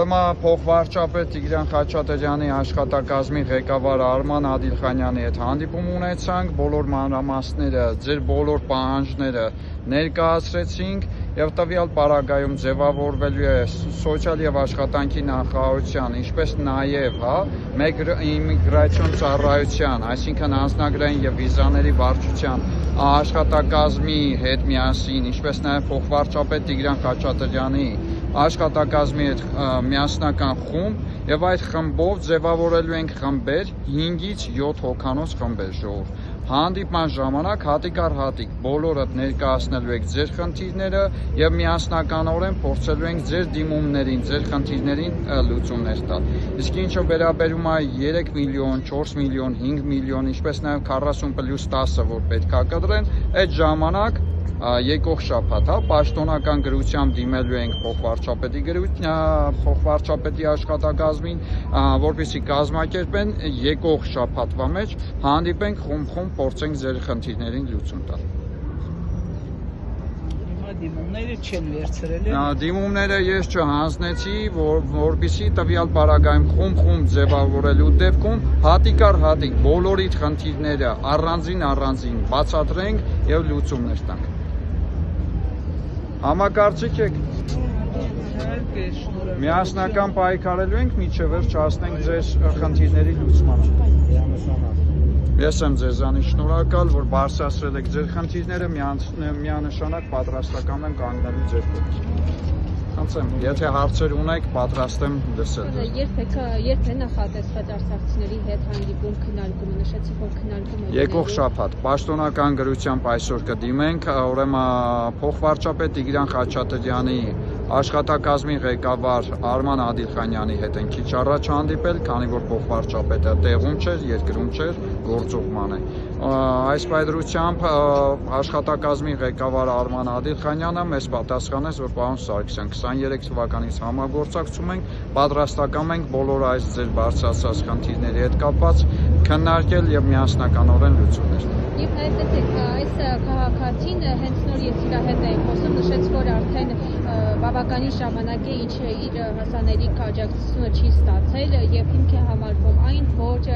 Ուրեմն փոխվարչապետ Տիգրան Խաչատրյանի աշխատակազմի ղեկավար Արման Ադիլխանյանի հետ հանդիպում ունեցանք, բոլոր մանրամասները, ձեր բոլոր պահանջները ներկայացրեցինք եւ տվյալ պարագայում ձևավորվելու է սոցիալ եւ աշխատանքի նախարարության, ինչպես նաեւ միգրացիոն ծառայության, այսինքն անձնագրային եւ վիզաների վարչության աշխատակազմի հետ միասին, ինչպես նաեւ փոխվարչապետ Տիգրան Խաչատրյանի աշխատակազմի հետ միասնական խումբ եւ այդ խմբով ձևավորելու ենք խմբեր 5-ից 7 հոգանոց խմբեր ժողով։ Հանդիպման ժամանակ հատիկ առ հատիկ բոլորդ ներկայացնելու եք ձեր խնդիրները եւ միասնականորեն փորձելու ենք ձեր դիմումներին, ձեր խնդիրներին լուծումներ տալ։ Իսկ ինչը վերաբերում է 3 միլիոն, 4 միլիոն, 5 միլիոն, ինչպես նաեւ 40+10-ը, որ պետքա կտրեն, այդ ժամանակ եկող շաբաթ, պաշտոնական գրությամբ դիմելու ենք փոխվարչապետի աշխատակազմին, որպեսզի կազմակերպեն եկող շաբաթվա մեջ հանդիպենք խումբ-խումբ փորձենք ձեր խնդիրներին լուծում տալ։ Դիմումները չեն վերցրել։ Դիմումները ես չհանձնեցի, որպեսզի տվյալ պարագայում խումբ-խումբ ձևավորելու դեպքում հատիկ առ հատիկ բոլորիդ խնդիրները առանձին բացատրենք եւ լուծումներ տանք։ Համակարծիք եք։ Միասնական պայքարելու ենք մինչև վերջ հասնենք ձեր խնդիրների լուծմանը։ Ես եմ ձեզանից շնորհակալ, որ բարձրացրել եք ձեր խնդիրները, միանշանակ պատրաստական եմ կանգնելու ձեր կողքին։ Խնդրեմ, եթե հարցեր ունեք, պատրաստ եմ լսել։ Երբ է նախատեսված արցախցիների հետ հանդիպում քննարկումը, նշեցիք, որ քննարկումը եկող շաբաթ պաշտոնական գրությամբ այսօր կդիմենք, ուրեմն փոխվարչապետ Տիգրան Խաչատրյանի աշխատակազմի ղեկավար Արման Ադիլխանյանի հետ են քիչ առաջ հանդիպել, քանի որ փոխվարչապետը տեղում չէր, երկրում չէր, գործողման է։ Այս պայմանությամբ աշխատակազմի ղեկավար Արման Ադիլխանյանը մեզ պատասխանեց, որ պարոն Սարգսյան 23 թվականից համագործակցում ենք, պատրաստական ենք բոլոր այս ձեր բարձրացած խնդիրների հետ կապված քննարկել եւ միասնականորեն լուծումներ։ Եվ նաև տեսեք, այս քաղաքացին հենց նոր ես իր հետ էի խոսում, նշեց, որ արդեն բավականին ժամանակ է ինչ իր հասանելիք աջակցությունը չի ստացել եւ հիմք է համարվում այն, որ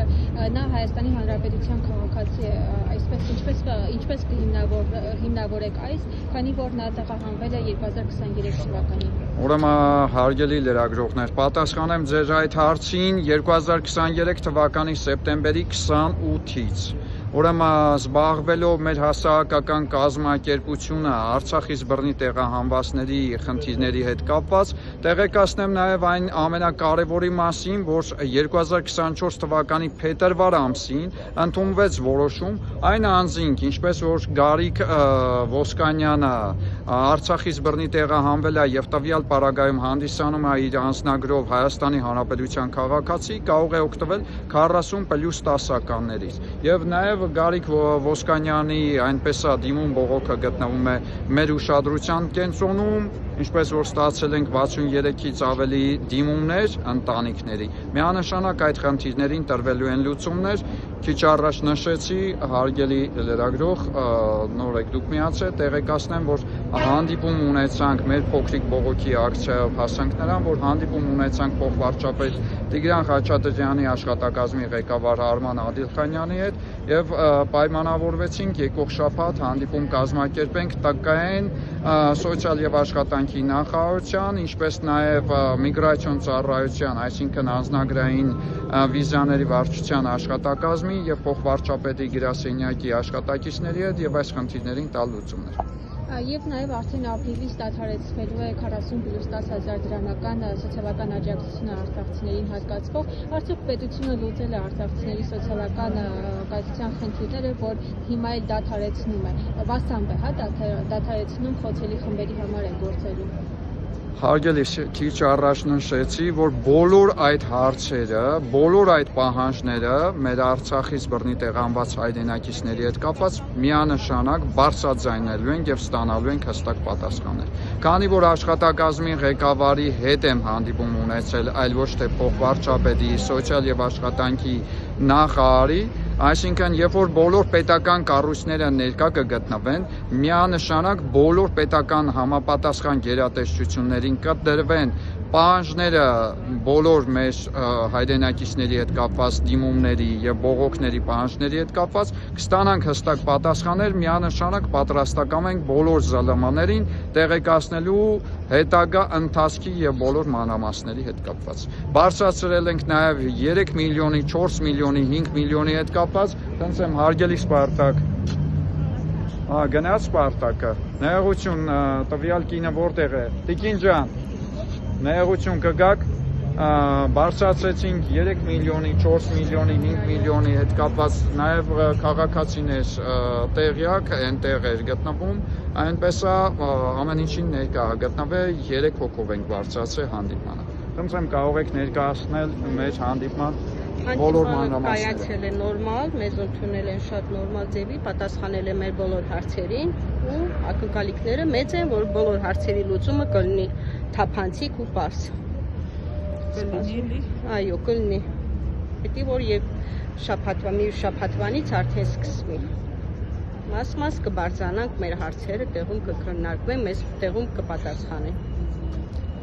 նա Հայաստանի Հանրապետության քաղաքացի է, ինչպես կհիմնավորեք այս, քանի որ նա տեղահանվել է 2023 թվականին։ Ուրեմն հարգելի լրագրողներ, պատասխանեմ ձեր այդ հարցին 2023 թվականի սեպտեմբերի 28-ից։ Ուրեմն զբաղվելով մեր հասարակական կազմակերպությունը Արցախից բռնի տեղահանվածների խնդիրների հետ կապված, տեղեկացնեմ նաև այն ամենակարևորի մասին, որ 2024 թվականի փետրվար ամսին ընդունվեց որոշում այն անձինք, ինչպես որ Գարիկ Ոսկանյանը Արցախից բռնի տեղահանվել է եւ տվյալ պարագայում հանդիսանում է իր անձնագրով Հայաստանի Հանրապետության քաղաքացի, կարող է օգտվել 40+10-ականներից եւ նաեւ Գարիկ Ոսկանյանի այնպես դիմում բողոքը գտնվում է մեր ուշադրության կենտրոնում, ինչպես որ ստացել ենք 63-ից ավելի դիմումներ ընտանիքների։ Միանշանակ այդ խնդիրներին տրվելու են լուծումներ։ Քիչ առաջ նշեցի, հարգելի լրագրող, նոր եք դուք միացել, տեղեկացնեմ, որ հանդիպում ունեցանք մեր փոքրիկ բողոքի ակցիայով հասանք նրան, որ հանդիպում ունեցանք փոխվարչապետ Տիգրան Խաչատրյանի աշխատակազմի ղեկավար Արման Ադիլխանյանի հետ եւ պայմանավորվեցինք եկող շաբաթ հանդիպում կազմակերպենք ՏԿ-ին, սոցիալ եւ աշխատանքի նախարարության, ինչպես նաեւ միգրացիոն ծառայության, այսինքն անձնագրային վիզաների վարչության աշխատակազմի եւ փոխվարչապետի գրասենյակի աշխատակիցների հետ եւ այս խնդիրներին տալ լուծումներ։ Եվ նաև արդեն ապրիլից դադարեցվելու է 40+10,000 դրամական սոցիալական աջակցությունը արցախցիներին հատկացվող, արդյոք պետությունը լուծել է արցախցիների սոցիալական կայսրության խնդիրները, որ հիմա էլ դադարեցնում է, վաստամբ է, դադարեցնում խոցելի խմբերի համար է գործելու։ Հարգելի, քիչ առաջ նշեցի, որ բոլոր այդ հարցերը, բոլոր այդ պահանջները մեր Արցախից բռնի տեղահանված հայրենակիցների հետ կապված միանշանակ բարձրաձայնելու ենք եւ ստանալու ենք հստակ պատասխաններ։ Քանի որ աշխատակազմի ղեկավարի հետ եմ հանդիպում ունեցել, այլ ոչ թե փոխվարչապետի, սոցիալ եւ աշխատանքի նախարարի, այսինքն երբ որ բոլոր պետական կառույցները ներկա կգտնվեն, միանշանակ բոլոր պետական համապատասխան գերատեսչություններին կդրվեն պահանջները բոլոր մեր հայրենակիցների հետ կապված դիմումների եւ բողոքների պահանջների հետ կապված կստանանք հստակ պատասխաններ, միանշանակ պատրաստական ենք բոլոր ԶԼՄ-ներին տեղեկացնելու հետագա ընթացքի եւ բոլոր մանրամասների հետ կապված։ Բարձրացրել ենք նաեւ 3 միլիոնի, 4 միլիոնի, 5 միլիոնի հետ կապված, տենց եմ հարգելի Սպարտակ։ Գնաց Սպարտակը։ Ներողություն, տվյալ կինը որտեղ է։ Տիկին ջան, ներողություն կգաք, բարձրացրեցինք 3 միլիոնի, 4 միլիոնի, 5 միլիոնի հետ կապված նաև քաղաքացիներ տեղյակ այնտեղ էր գտնվում, այնպես է ամեն ինչին ներկա գտնվել 3 հոգով ենք բարձրացրել հանդիպմանը։ Ոնց եմ կարող եք ներկայացնել մեր հանդիպման բոլոր մանրամասները։ Կայացել է նորմալ, մեզ ընդունել են շատ նորմալ ձևի, պատասխանել է մեր բոլոր հարցերին ու ակնկալիքները մեծ են, որ բոլոր հարցերի լուծումը կլինի թափանցիկ ու պարզ։ Այո, կլինի։ Պետք է որ եւ շաբաթվա շաբաթվանից արդեն սկսվի։ Մաս կբարձրանանք մեր հարցերը, տեղում կքննարկվեն, մեզ տեղում կպատասխանեն։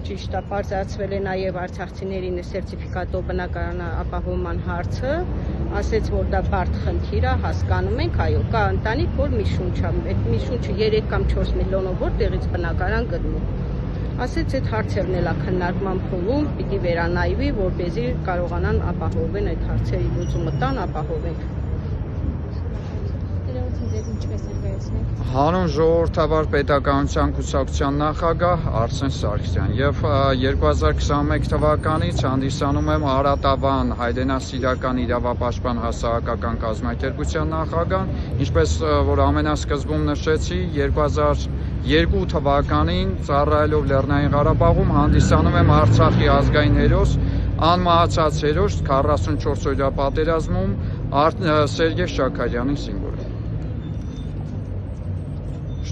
Ճիշտ է, բարձրացվել է նաև արցախցիներին սերտիֆիկատով բնակարան ապահովման հարցը, ասեց, որ դա բարդ խնդիր է, հասկանում ենք, այո, կա ընտանիք, որ մի շունչ է, այդ մի շունչը 3 կամ 4 միլիոնով որտեղից բնակարան գտնի։ Ասեց, այդ հարցերն էլ քննարկման փուլում պիտի վերանայվի, որպեսզի կարողանան ապահովեն այդ հարցերի լուծումը տան, ապահովենք։ Հանուն ժողովրդավար պետականության կուսակցության նախագահ Արսեն Սարգսյան եւ 2021 թվականից հանդիսանում եմ Արատավան հայրենասիրական իրավապաշտպան հասարակական կազմակերպության նախագահ, ինչպես որ ամենասկզբում նշեցի 2002 թվականին ծառայելով Լեռնային Ղարաբաղում հանդիսանում եմ Արցախի ազգային հերոս անմահացած հերոս 44-օրյա պատերազմում Սերգեյ Շաքարյանի սիմվոլը։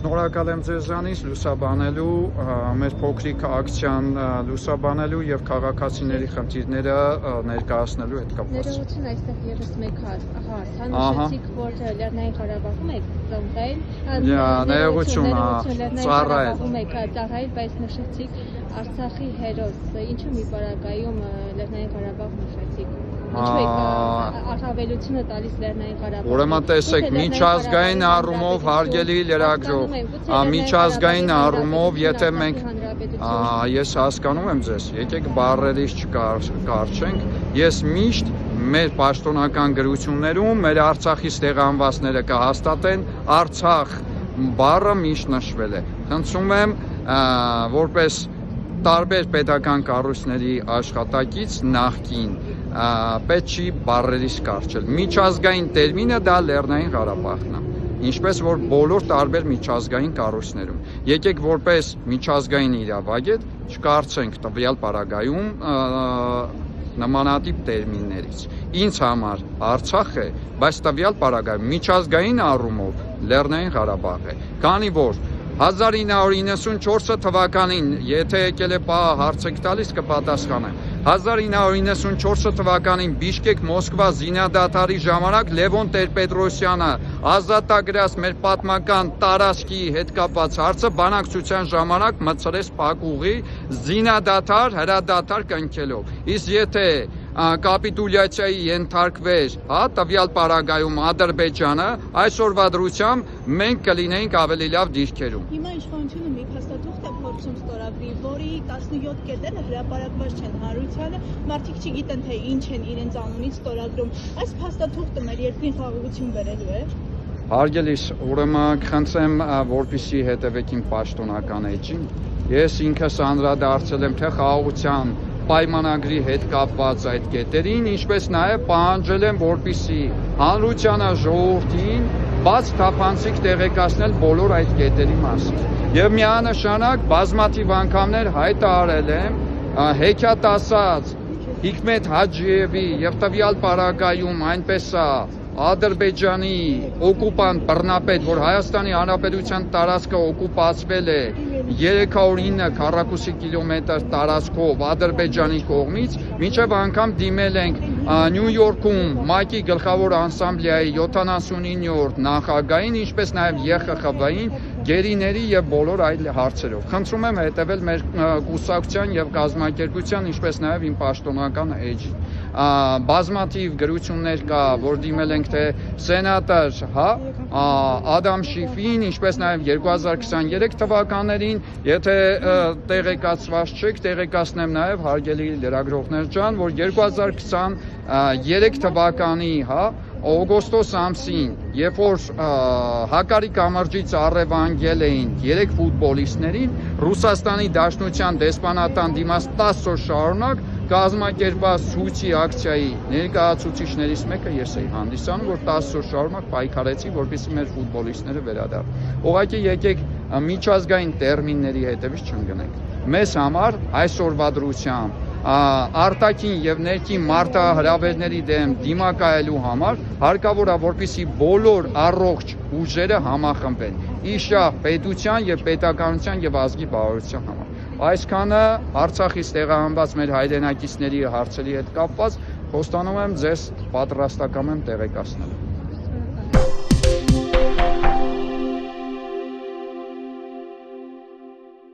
Շնորհակալ եմ ձեզանից լուսաբանելու մեր փոքրիկ ակցիան լուսաբանելու եւ քաղաքացիների խնդիրները ներկայացնելու հետ կապված։ Ներողություն, այստեղ եւս մեկ հարց, նշեցիք, որ Լեռնային Ղարաբաղում եք ծնվել, ներողություն, ծառայել, բայց նշեցիք Արցախի հերոս, ինչու մի պարագայում Լեռնային Ղարաբաղ նշեցիք։ Ինչու եք առավելությունը տալիս Լեռնային Ղարաբաղին։ Ուրեմն տեսեք, միջազգային առումով հարգելի լրագրող, միջազգային առումով, եթե մենք ես հասկանում եմ ձեզ, եկեք բառերից չկարչենք, ես միշտ մեր պաշտոնական գրություններում մեր Արցախից տեղանվածները կհաստատեն, Արցախ բառը միշտ նշվել է։ Խնդրում եմ, որպես տարբեր պետական կառույցների աշխատակից նախկին պետք չի բառերից կարճել։ Միջազգային տերմինը դա Լեռնային Ղարաբաղն է, ինչպես որ բոլոր տարբեր միջազգային կառույցներում։ Եկեք որպես միջազգային իրավագետ չկարծենք տվյալ պարագայում նմանատիպ տերմիններից։ Ինձ համար Արցախ է, բայց տվյալ պարագայում միջազգային առումով Լեռնային Ղարաբաղ է, քանի որ 1994 թվականին, եթե եկել է պահը հարցեք տալիս կպատասխանեմ, 1994 թվականին Բիշկեք-Մոսկվա զինադատարի ժամանակ Լևոն Տեր-Պետրոսյանը ազատագրած մեր պատմական տարածքի հետ կապված հարցը բանակցության ժամանակ մտցրեց փակուղի զինադատար, հրադադար կնքելով։ Իսկ եթե կապիտուլյացիայի ենթարկվեր, տվյալ պարագայում Ադրբեջանը, այսօրվա դրությամբ մենք կլինեինք ավելի լավ դիրքերում։ Հիմա իշխանությունը մի փաստաթուղթ է փորձում ստորագրի, որի 17 կետերը հրապարակված չեն հանրությանը, մարդիկ չգիտեն թե ինչ են իրենց անունից ստորագրում։ Այս փաստաթուղթը մեր երկրին խաղաղություն բերելու է։ Հարգելիս, ուրեմն խնդրեմ, որպեսզի հետևեք իմ պաշտոնական էջին։ Ես ինքս անդրադարձել եմ թե խաղաղության պայմանագրի հետ կապված այդ կետերին, ինչպես նաև պահանջել եմ, որպեսզի հանրությանը ժողովրդին բաց թափանցիկ տեղեկացնել բոլոր այդ կետերի մասին։ Եվ միանշանակ բազմաթիվ անգամներ հայտարարել եմ հեքիաթ ասած Հիկմետ Հաջիևի եւ տվյալ պարագայում այնպես է Ադրբեջանի օկուպանտ բռնապետ, որ Հայաստանի Հանրապետության տարածքը օկուպացվել է 309 քառակուսի կիլոմետր տարածքով Ադրբեջանի կողմից, մինչև անգամ դիմել ենք Նյու Յորքում ՄԱԿ-ի գլխավոր ասամբլեայի 79-րդ նախագահին, ինչպես նաև ԵԽԽՎ-ին, գերիների եւ բոլոր այլ հարցերով։ Խնդրում եմ հետեւել մեր կուսակցության եւ կազմակերպության, ինչպես նաեւ իմ պաշտոնական էջին։ Բազմաթիվ գրություններ կա, որ դիմել ենք թե սենատոր, Ադամ Շիֆին, ինչպես նաեւ 2023 թվականներին, եթե տեղեկացված չեք, տեղեկացնեմ նաեւ հարգելի լրագրողներ ջան, որ 2023 թվականի, օգոստոս ամսին, երբ որ Հակարի կամրջից առևանգել էին 3 ֆուտբոլիստներին, Ռուսաստանի Դաշնության դեսպանատան դիմաց 10 օր շարունակ կազմակերպված ցույցի ակցիայի ներկայացուցիչներից մեկը ես էի հանդիսանում, որ 10 օր շարունակ պայքարեցի, որպեսզի մեր ֆուտբոլիստները վերադառնան։ Ուղղակի եկեք միջազգային տերմինների հետևից չընկնենք։ Մեզ համար այսօրվա դրությամբ արտաքին եւ ներքին մարտահրավերների դեմ դիմակայելու համար հարկավոր է որպեսզի բոլոր առողջ ուժերը համախմբեն իշահ պետության եւ պետականության եւ ազգի բարօրության համար։ Այսքանը Արցախից տեղահանված մեր հայրենակիցների հարցերի հետ կապված խոստանում եմ ձեզ պատրաստակամ եմ տեղեկացնել։